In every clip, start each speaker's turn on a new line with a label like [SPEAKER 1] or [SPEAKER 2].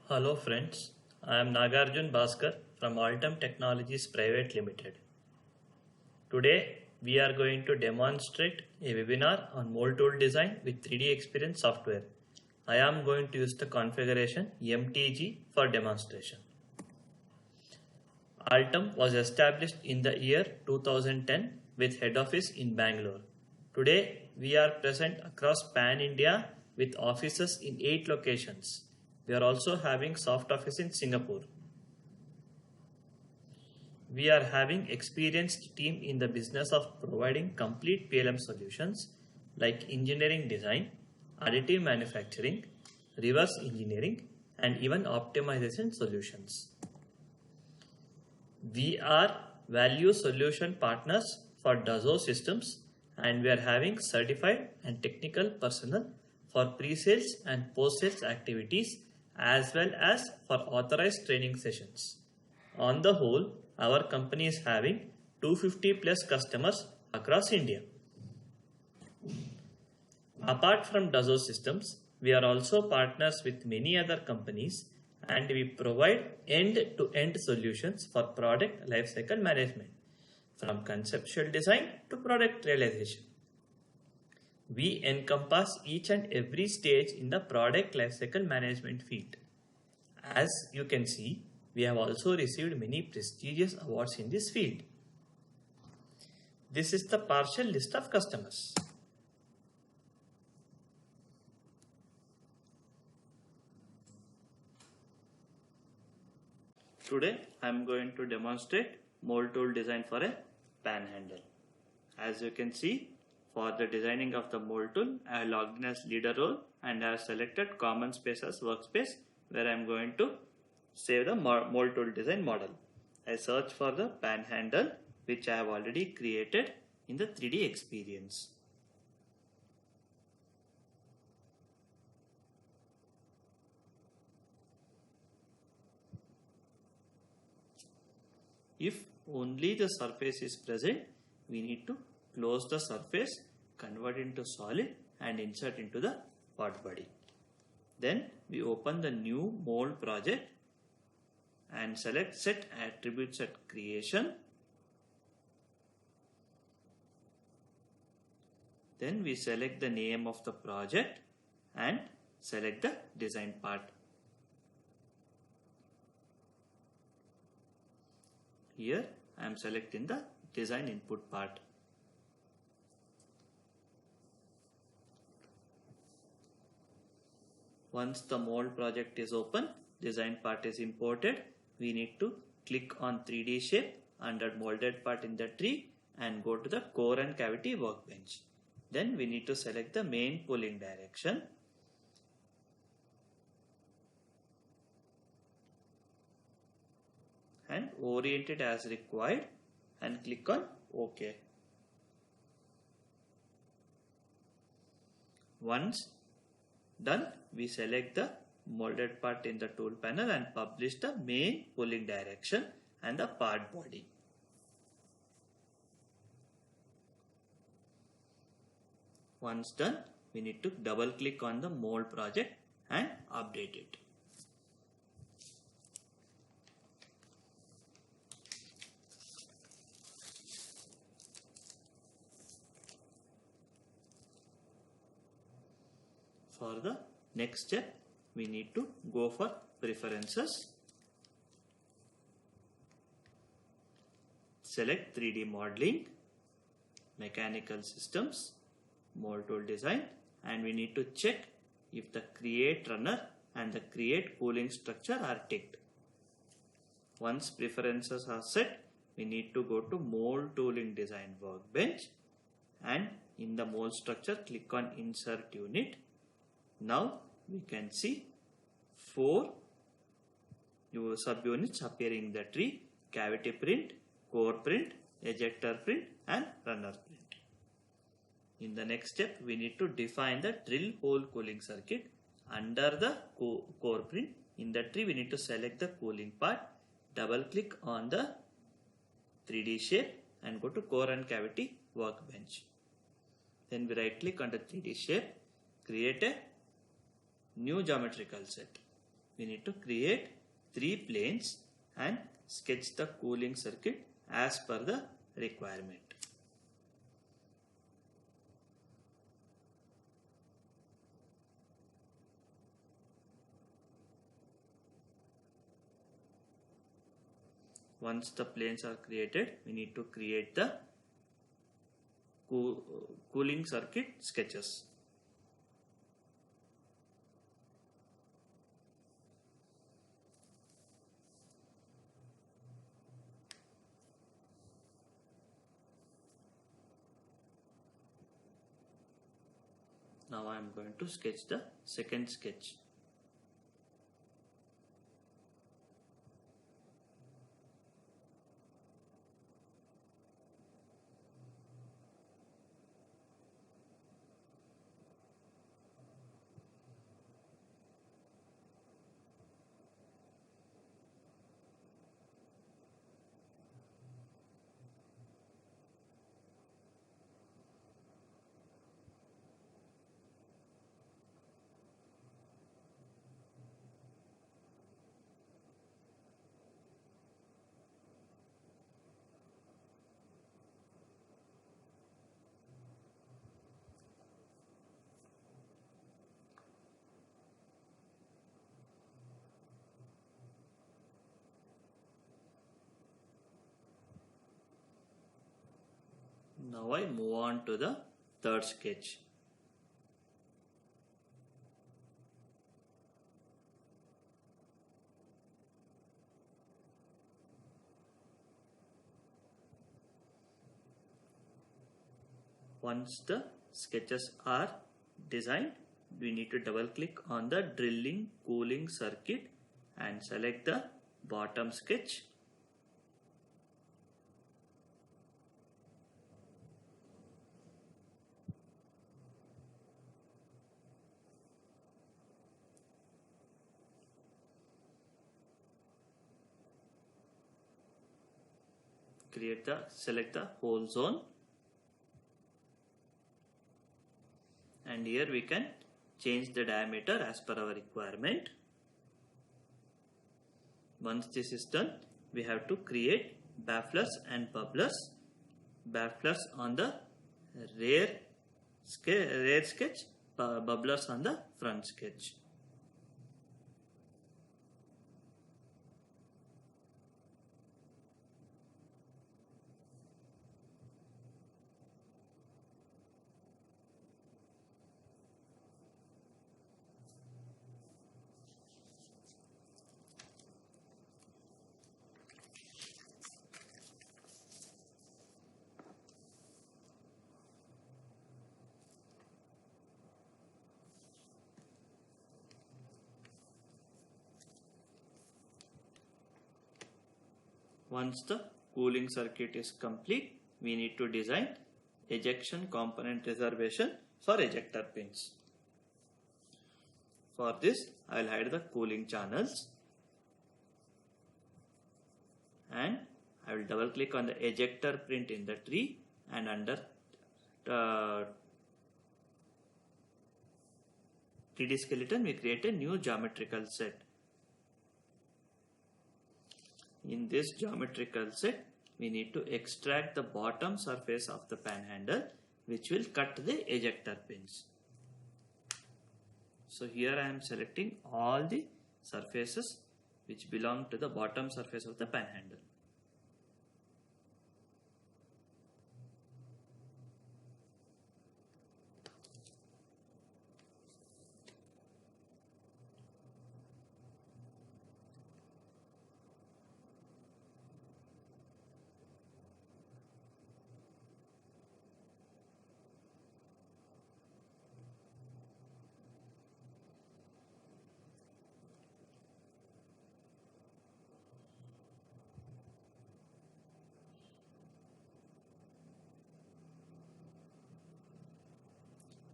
[SPEAKER 1] Hello friends, I am Nagarjun Bhaskar from Altum Technologies Private Limited. Today we are going to demonstrate a webinar on mold tool design with 3D Experience software. I am going to use the configuration MTG for demonstration. Altum was established in the year 2010 with head office in Bangalore. Today we are present across Pan India with offices in 8 locations. We are also having soft office in Singapore. We are having experienced team in the business of providing complete PLM solutions like engineering design, additive manufacturing, reverse engineering, and even optimization solutions. We are value solution partners for Dassault Systems, and we are having certified and technical personnel for pre-sales and post-sales activities as well as for authorized training sessions. On the whole, our company is having 250 plus customers across India. Apart from Dassault Systems, we are also partners with many other companies and we provide end-to-end solutions for product lifecycle management from conceptual design to product realization. We encompass each and every stage in the product lifecycle management field. As you can see, we have also received many prestigious awards in this field. This is the partial list of customers. Today I am going to demonstrate mold tool design for a panhandle. As you can see, for the designing of the mold tool, I have logged in as leader role and I have selected common space as workspace where I am going to save the mold tool design model. I search for the panhandle which I have already created in the 3D experience. If only the surface is present, we need to close the surface, convert into solid and insert into the part body. Then we open the new mold project and select set attributes at creation. Then we select the name of the project and select the design part. Here I am selecting the design input part. Once the mold project is open, design part is imported. We need to click on 3D shape under molded part in the tree and go to the core and cavity workbench. Then we need to select the main pulling direction. And orient it as required and click on OK. Once done, we select the molded part in the tool panel and publish the main pulling direction and the part body. Once done, we need to double click on the mold project and update it. For the next step, we need to go for preferences. Select 3D modeling, mechanical systems, mold tool design, and we need to check if the create runner and the create cooling structure are ticked. Once preferences are set, we need to go to mold tooling design workbench and in the mold structure click on insert unit. Now we can see 4 new subunits appearing in the tree: cavity print, core print, ejector print and runner print. In the next step, we need to define the drill hole cooling circuit under the core print. In the tree, we need to select the cooling part, double click on the 3D shape and go to core and cavity workbench. Then we right click on the 3D shape, create a new geometrical set. we need to create 3 planes and sketch the cooling circuit as per the requirement. Once the planes are created, we need to create the cooling circuit sketches. Now I am going to sketch the second sketch. Now I move on to the third sketch. Once the sketches are designed, we need to double click on the drilling cooling circuit and select the bottom sketch. Select the whole zone, and here we can change the diameter as per our requirement. Once this is done, we have to create bafflers and bubblers. Bafflers on the rear sketch, bubblers on the front sketch. Once the cooling circuit is complete, we need to design ejection component reservation for ejector pins. For this, I will hide the cooling channels and I will double click on the ejector print in the tree, and under 3D skeleton we create a new geometrical set. In this geometrical set, we need to extract the bottom surface of the pan handle, which will cut the ejector pins. So here I am selecting all the surfaces which belong to the bottom surface of the pan handle.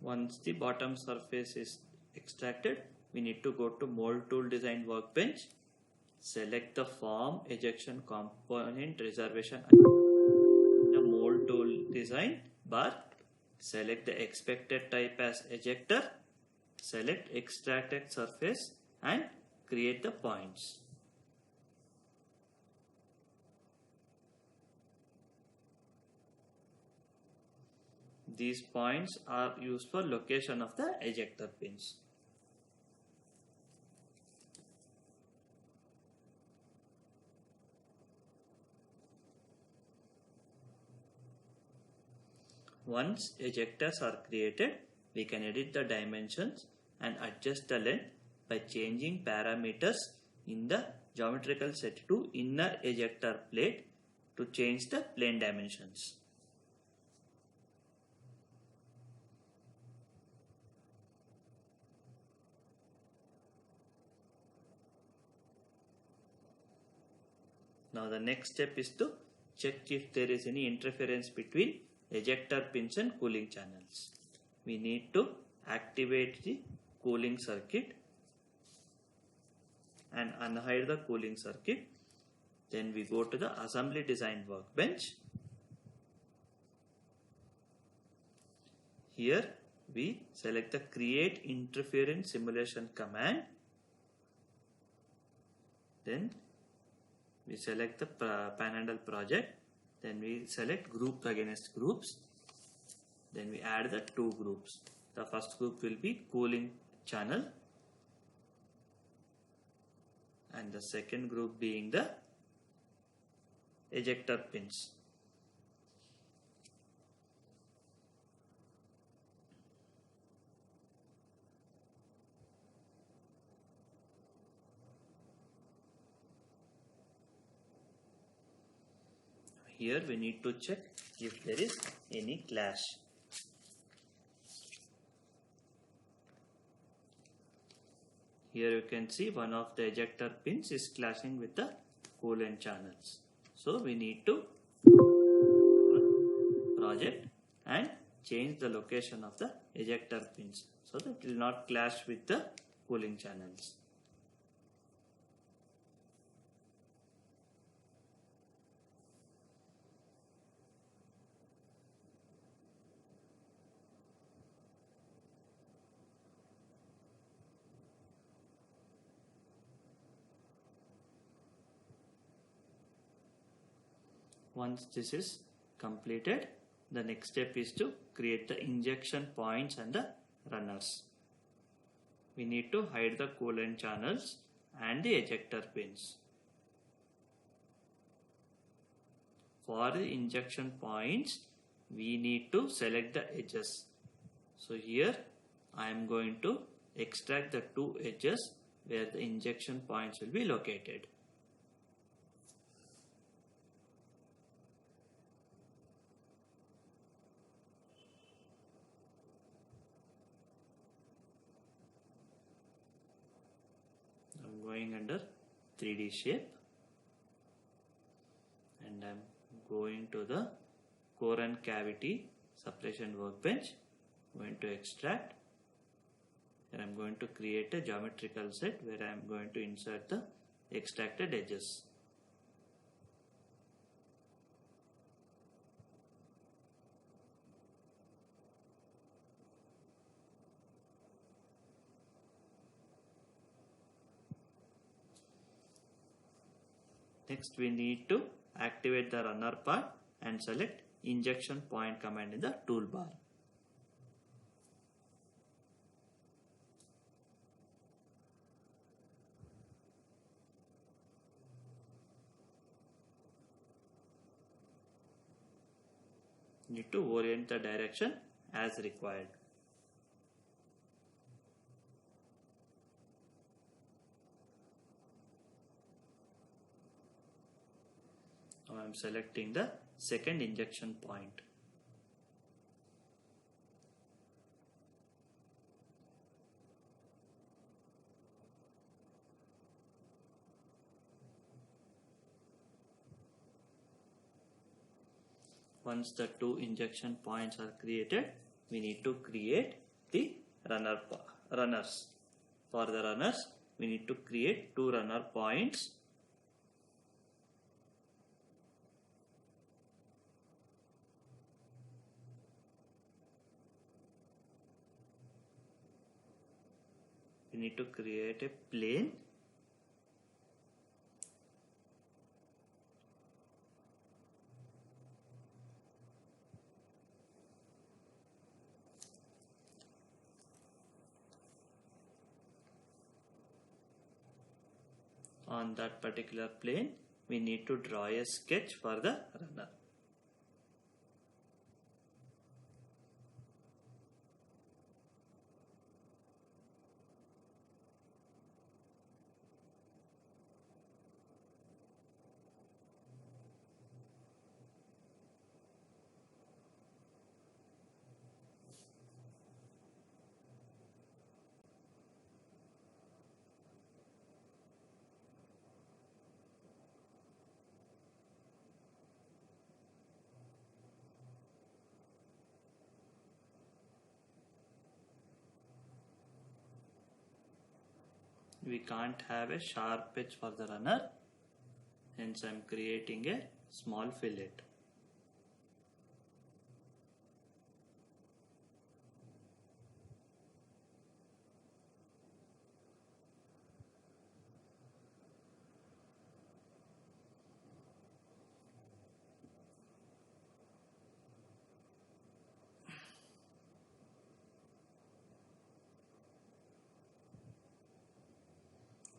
[SPEAKER 1] Once the bottom surface is extracted, we need to go to Mold Tool Design workbench, select the Form Ejection Component Reservation, the Mold Tool Design bar, select the expected type as ejector, select extracted surface and create the points. These points are used for location of the ejector pins. Once ejectors are created, we can edit the dimensions and adjust the length by changing parameters in the geometrical set to inner ejector plate to change the plane dimensions. Now the next step is to check if there is any interference between ejector pins and cooling channels. We need to activate the cooling circuit and unhide the cooling circuit. Then we go to the assembly design workbench. Here we select the create interference simulation command. Then we select the panhandle project. Then we select group against groups. Then we add the two groups. The first group will be cooling channel and the second group being the ejector pins. Here we need to check if there is any clash. Here you can see one of the ejector pins is clashing with the coolant channels. So we need to project and change the location of the ejector pins so that it will not clash with the cooling channels. Once this is completed, the next step is to create the injection points and the runners. We need to hide the coolant channels and the ejector pins. For the injection points, we need to select the edges. So here I am going to extract the two edges where the injection points will be located. I'm going under 3D shape and I'm going to the core and cavity separation workbench. I'm going to extract and I'm going to create a geometrical set where I'm going to insert the extracted edges. Next we need to activate the runner part and select injection point command in the toolbar. Need to orient the direction as required. Now I am selecting the second injection point. Once the two injection points are created, we need to create the runners. For the runners, we need to create two runner points. We need to create a plane on that particular plane, we need to draw a sketch for the runner. We can't have a sharp edge for the runner, hence I am creating a small fillet.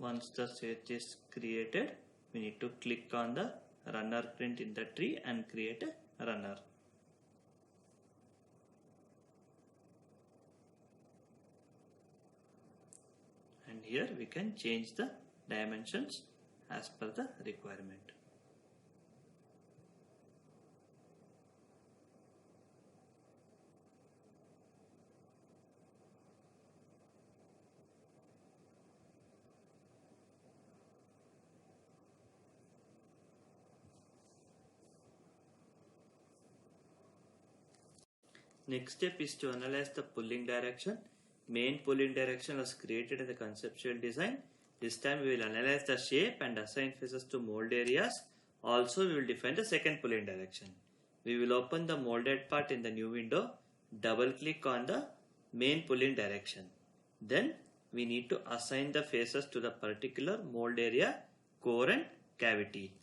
[SPEAKER 1] Once the sketch is created, we need to click on the runner print in the tree and create a runner. And here we can change the dimensions as per the requirement. Next step is to analyze the pulling direction. Main pulling direction was created in the conceptual design. This time we will analyze the shape and assign faces to mold areas. Also we will define the second pulling direction. We will open the molded part in the new window. Double click on the main pulling direction. Then we need to assign the faces to the particular mold area, core and cavity.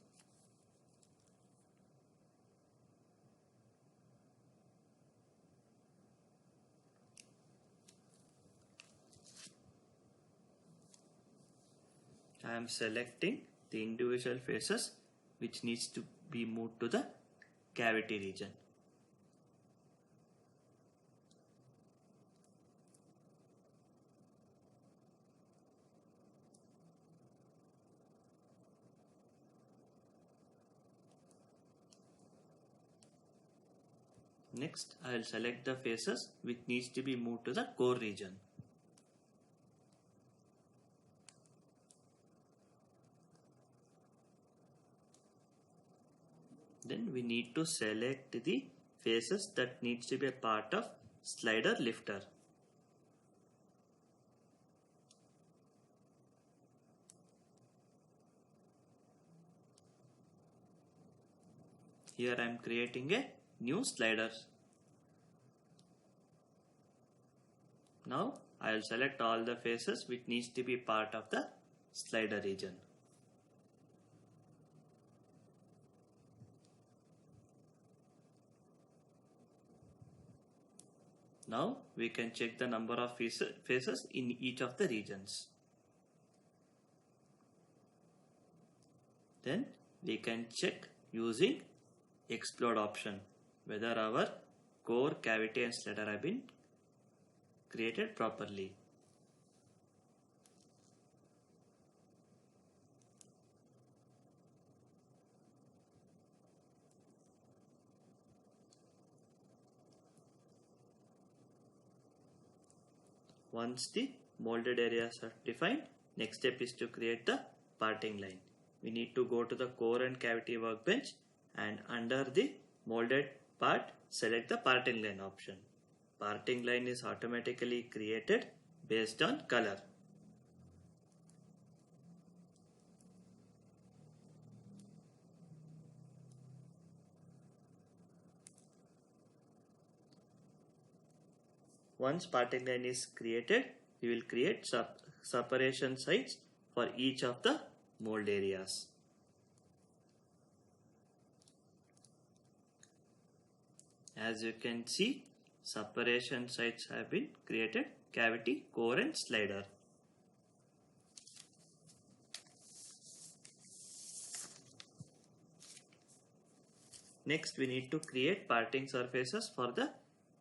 [SPEAKER 1] I am selecting the individual faces which needs to be moved to the cavity region. Next, I will select the faces which needs to be moved to the core region. Then we need to select the faces that needs to be a part of slider lifter. Here I am creating a new slider. Now I will select all the faces which needs to be part of the slider region. Now we can check the number of faces in each of the regions. Then we can check using explode option whether our core, cavity and slider have been created properly. Once the molded areas are defined, next step is to create the parting line. We need to go to the core and cavity workbench and under the molded part, select the parting line option. Parting line is automatically created based on color. Once parting line is created, we will create separation sites for each of the mold areas. As you can see, separation sites have been created: cavity, core and slider. Next, we need to create parting surfaces for the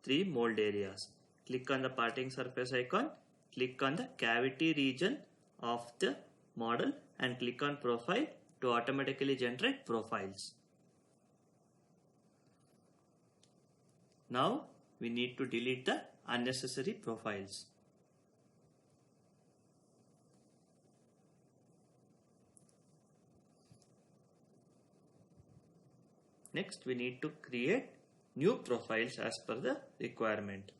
[SPEAKER 1] 3 mold areas. Click on the parting surface icon, click on the cavity region of the model and click on profile to automatically generate profiles. Now we need to delete the unnecessary profiles. Next, we need to create new profiles as per the requirement.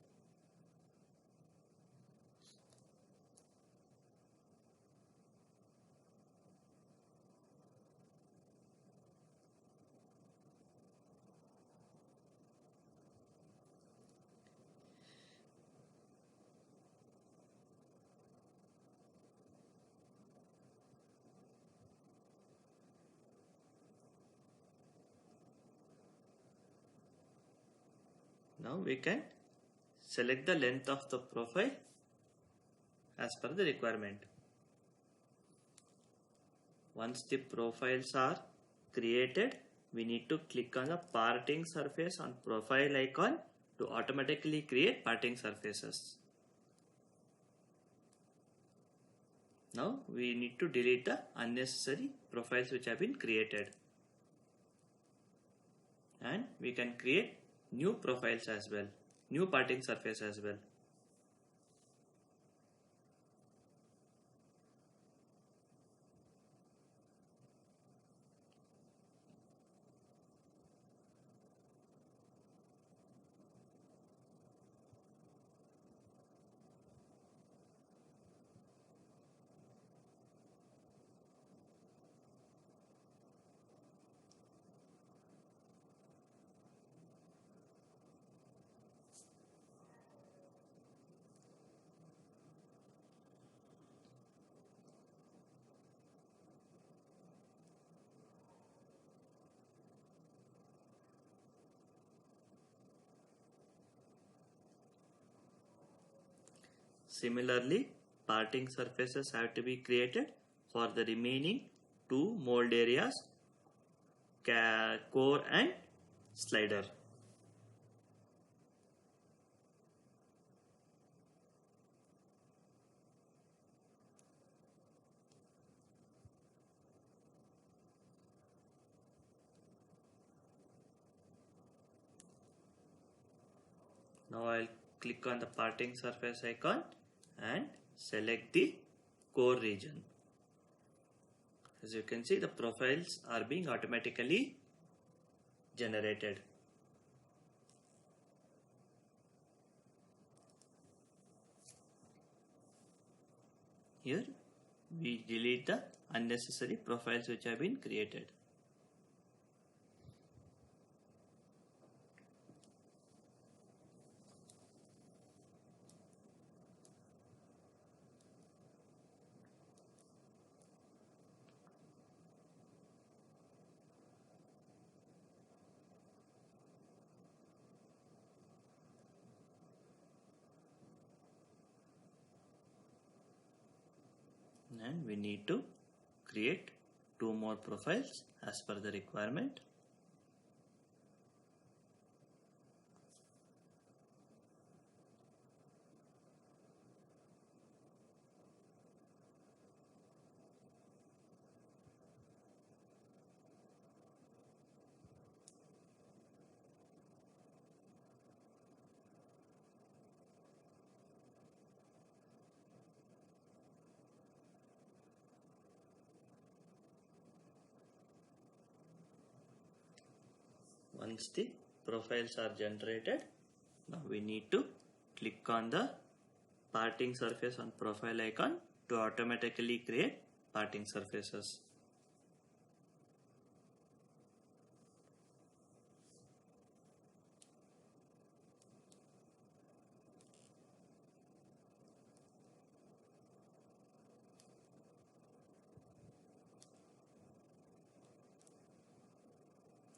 [SPEAKER 1] Now we can select the length of the profile as per the requirement. Once the profiles are created, we need to click on the parting surface on profile icon to automatically create parting surfaces. Now we need to delete the unnecessary profiles which have been created. And we can create new profiles as well, new parting surface as well. Similarly, parting surfaces have to be created for the remaining 2 mold areas, core and slider. Now I'll click on the parting surface icon and select the core region. As you can see, the profiles are being automatically generated. Here we delete the unnecessary profiles which have been created. And we need to create 2 more profiles as per the requirement. Once the profiles are generated, now we need to click on the parting surface on profile icon to automatically create parting surfaces.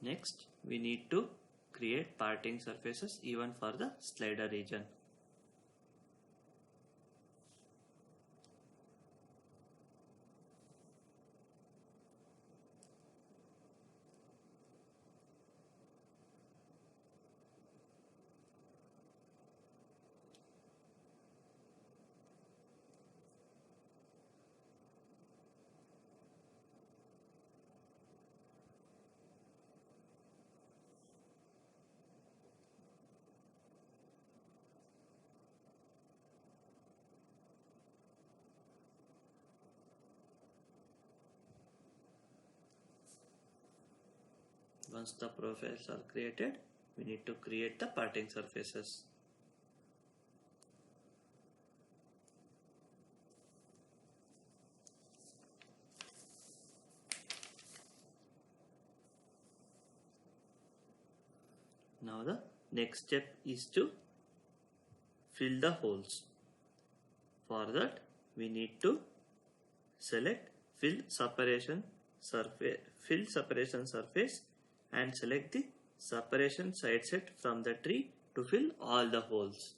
[SPEAKER 1] Next, we need to create parting surfaces even for the slider region. Once the profiles are created, we need to create the parting surfaces. Now the next step is to fill the holes. For that, we need to select fill separation surface and select the separation side set from the tree to fill all the holes.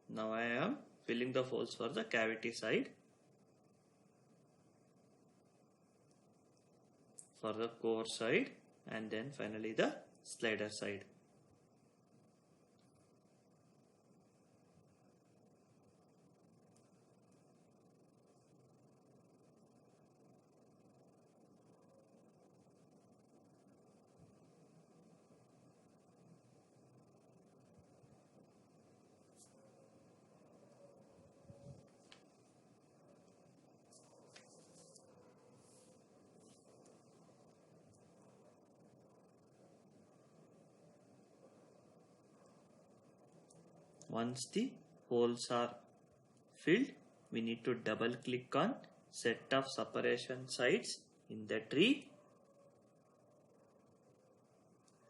[SPEAKER 1] Now I am filling the holes for the cavity side, for the core side, and then finally the slider side. Once the holes are filled, we need to double click on set of separation sides in the tree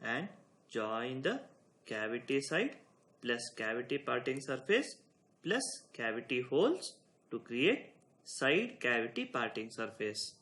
[SPEAKER 1] and join the cavity side plus cavity parting surface plus cavity holes to create side cavity parting surface.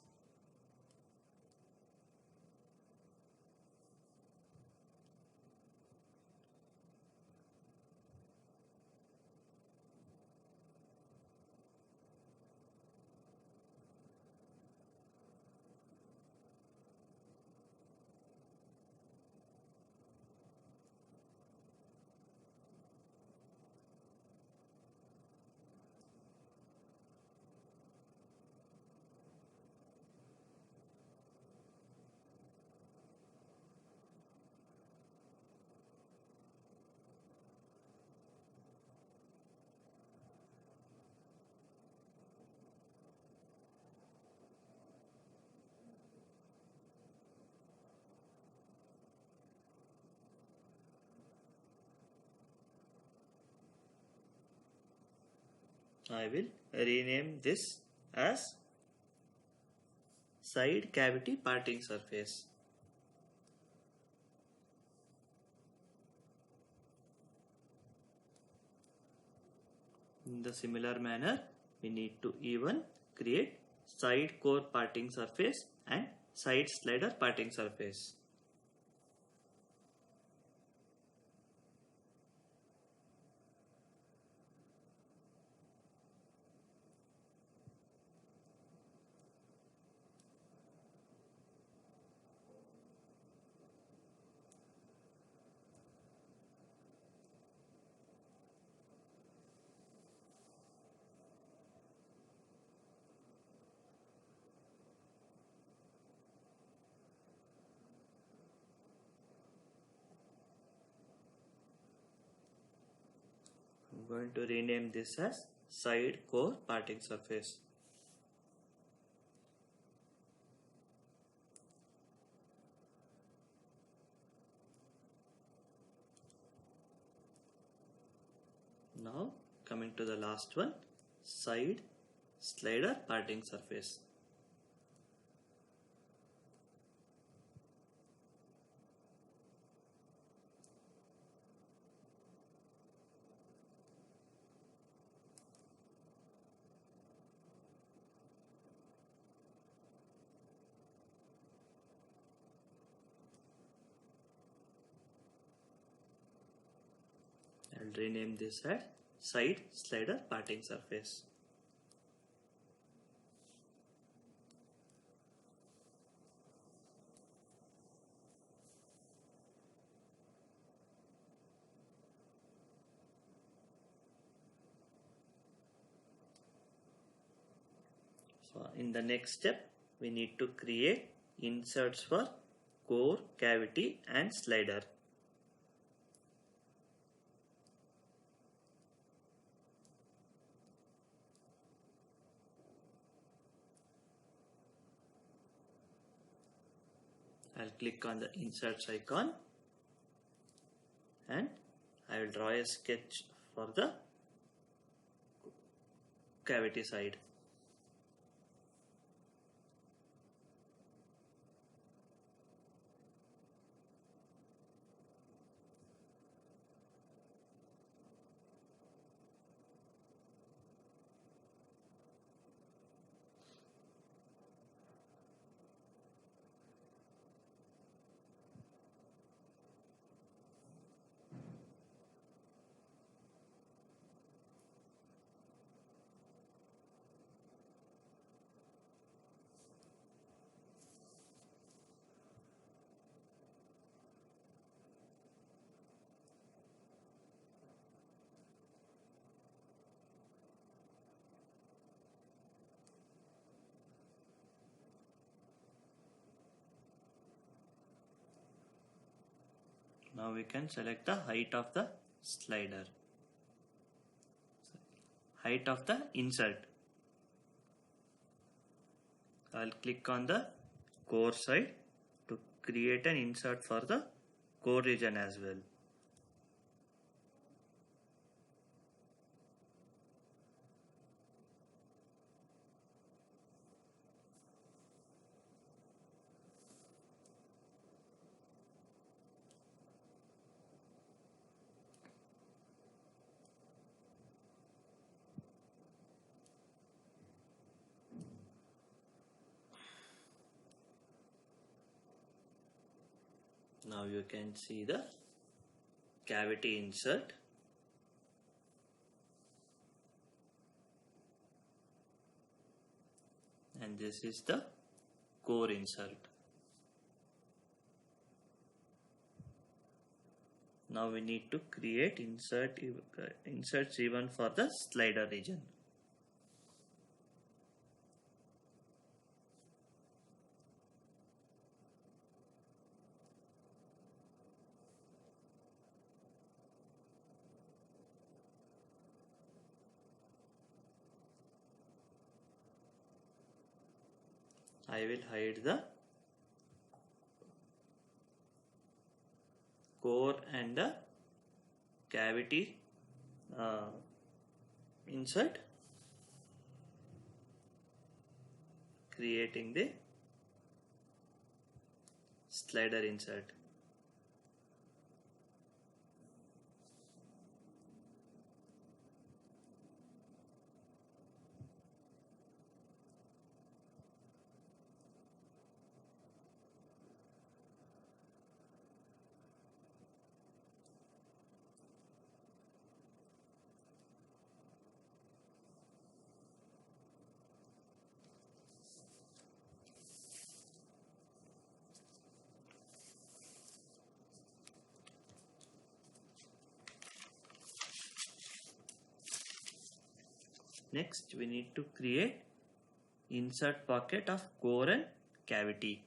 [SPEAKER 1] I will rename this as side cavity parting surface. In the similar manner, we need to even create side core parting surface and side slider parting surface. I'm going to rename this as side core parting surface. Now coming to the last one, side slider parting surface. I'll rename this as side slider parting surface. So in the next step, we need to create inserts for core, cavity and slider. I'll click on the inserts icon and I will draw a sketch for the cavity side. Now we can select the height of the slider, height of the insert. I'll click on the core side to create an insert for the core region as well. Now you can see the cavity insert. And this is the core insert. Now we need to create inserts even for the slider region. I will hide the core and the cavity insert, creating the slider insert. Next, we need to create insert pocket of core and cavity.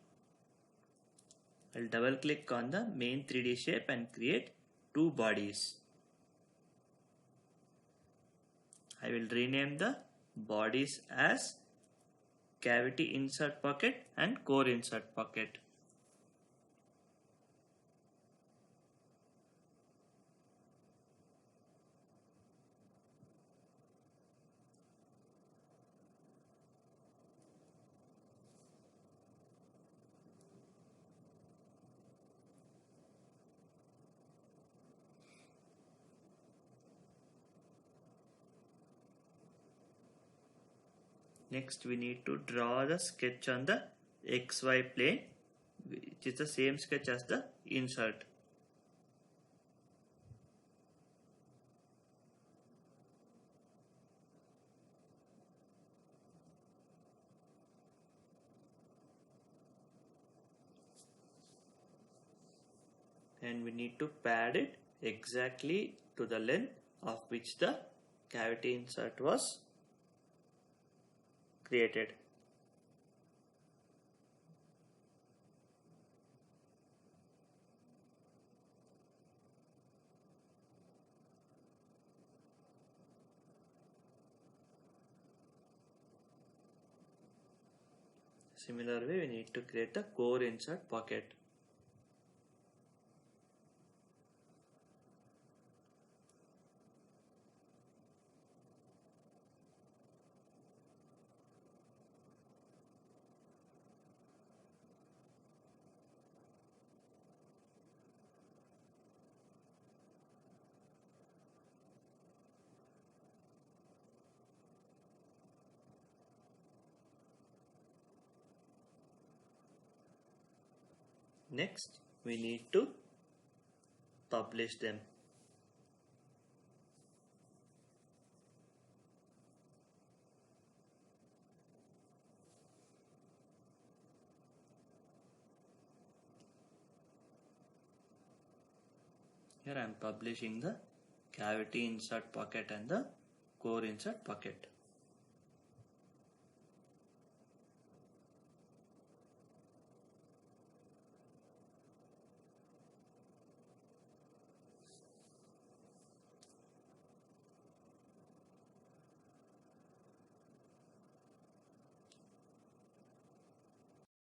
[SPEAKER 1] I'll double click on the main 3D shape and create two bodies. I will rename the bodies as cavity insert pocket and core insert pocket. Next, we need to draw the sketch on the XY plane, which is the same sketch as the insert. And we need to pad it exactly to the length of which the cavity insert was created. Similar way, we need to create the core insert pocket. Next, we need to publish them. Here I am publishing the cavity insert bucket and the core insert bucket.